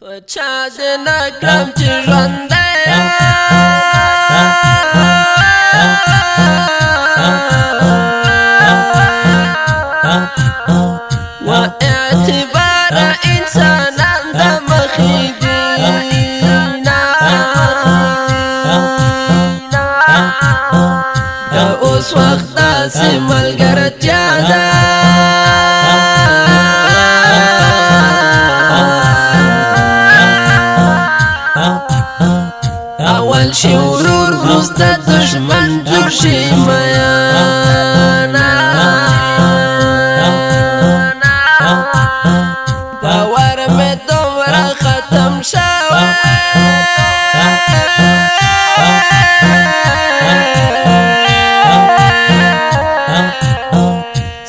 چا دې نکړم چې ژوندی و اعتبار انسانان د مخې دینا د اوس وخت داسې ملګرتیا ده اول شي ورور وروسته دښمن جوړ شي میانا باور مې دومره ختم شوی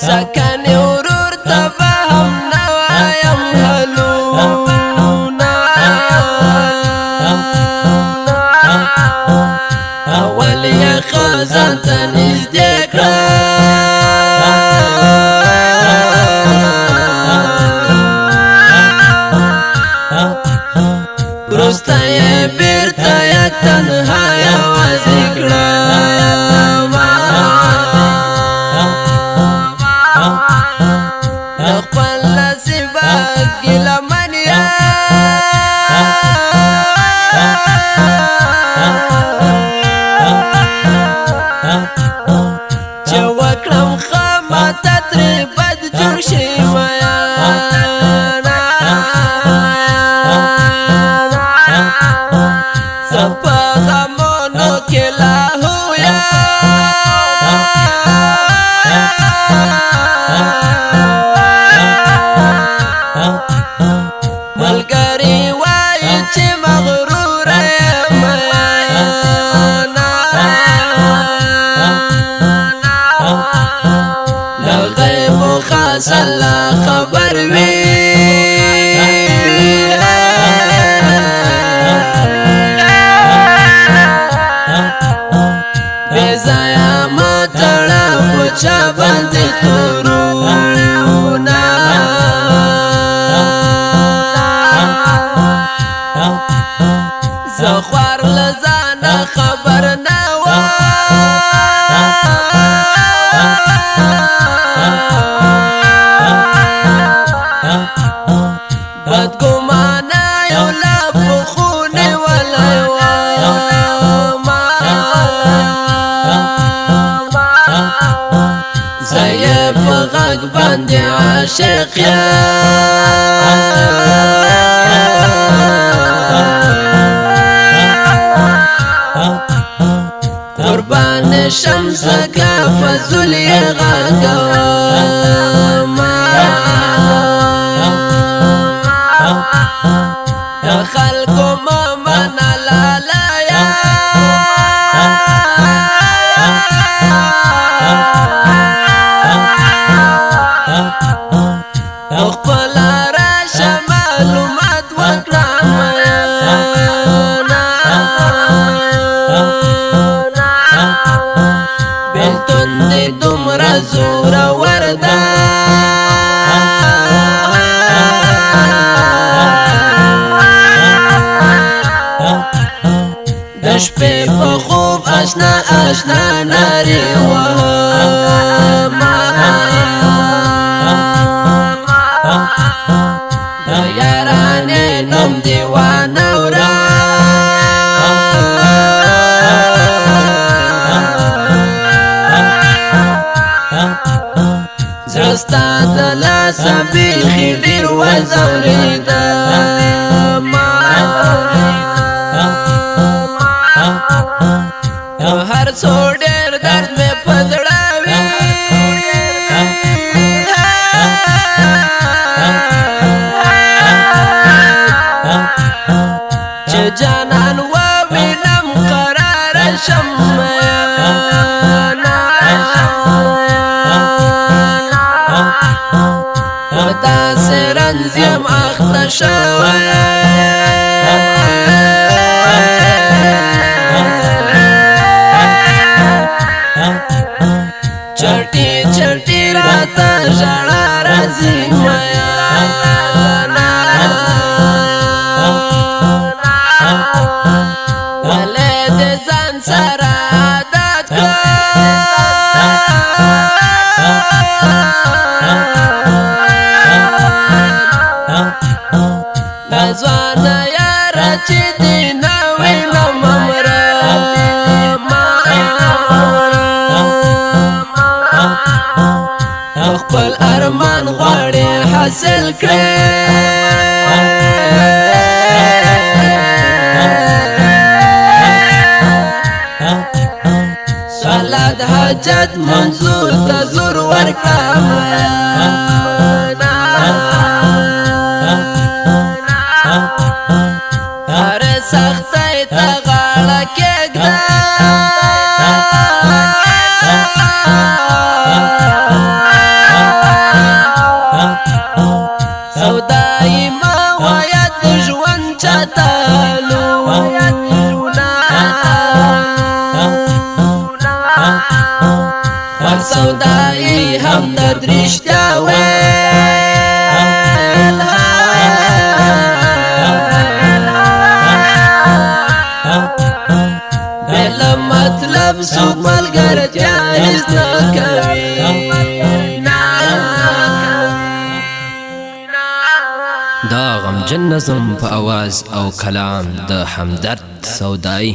سکنې ورور ته به هم نه وایم هلونا اول یې ښه ځان ته نږدې کړه وروسته یې بېرته یې تنها یوازې کړم د خپل نصیبه ګیلمن یم چې وکړم ښه ماته ترې بد جوړ شي میانا زه په غمونو کې لاهو یم ملګري وایي چې مغروره یم میانا له غیبو خاص الله خبر وي بې ځایه مه تړه په چا باندې تورونه زه خوار له ځانه خبر نه وم بدګمانه یو لا پخو نیولی ومه زه یې په غږ باندې عاشق یم قربان شم ځکه فضول یې غږومه د خلکو مه منه لالیه خپله راشه معلومات وکړه میانا بېلتون دې دومره زورور ده د شپې په خوب اشنا اشنا نارې وهمه د یارانې نوم دې وانه ورم زړه ستا د لاسه بیخي ډېر وځورېدمه هر څو ډېر درد مې په زړه وي چې جانان ووینم قراره شم میانا په داسې رنځ یم اخته شوی چټي چټي راته ژړا راځي میانا ځوانه یاره چې دې نه وینم مره خپل ارمان غواړې حاصل کړې صلات حاجت منظور ته زور ورکړه هر سختۍ ته غاړه کېږده سودایي مه وایه د ژوند چاته هر سودایي همدرد رښتیا ویل بېله مطلب څوک ملګرتیا هېڅ نه کوي دا غمجن نظم په اواز او کلام د همدرد سودایي